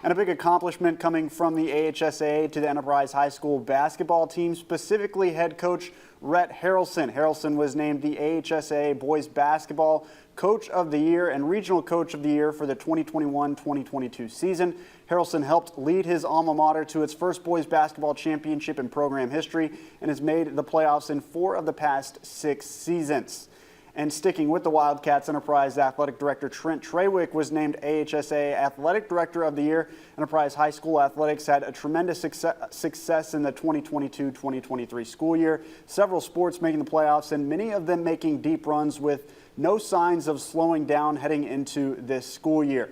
And a big accomplishment coming from the AHSAA to the Enterprise High School basketball team, specifically head coach Rhett Harrelson. Harrelson was named the AHSAA Boys Basketball Coach of the Year and Regional Coach of the Year for the 2021-2022 season. Harrelson helped lead his alma mater to its first boys basketball championship in program history and has made the playoffs in 4 of the past 6 seasons. And sticking with the Wildcats, Enterprise Athletic Director Trent Trawick was named AHSAA Athletic Director of the Year. Enterprise High School Athletics had a tremendous success in the 2022-2023 school year. Several sports making the playoffs and many of them making deep runs with no signs of slowing down heading into this school year.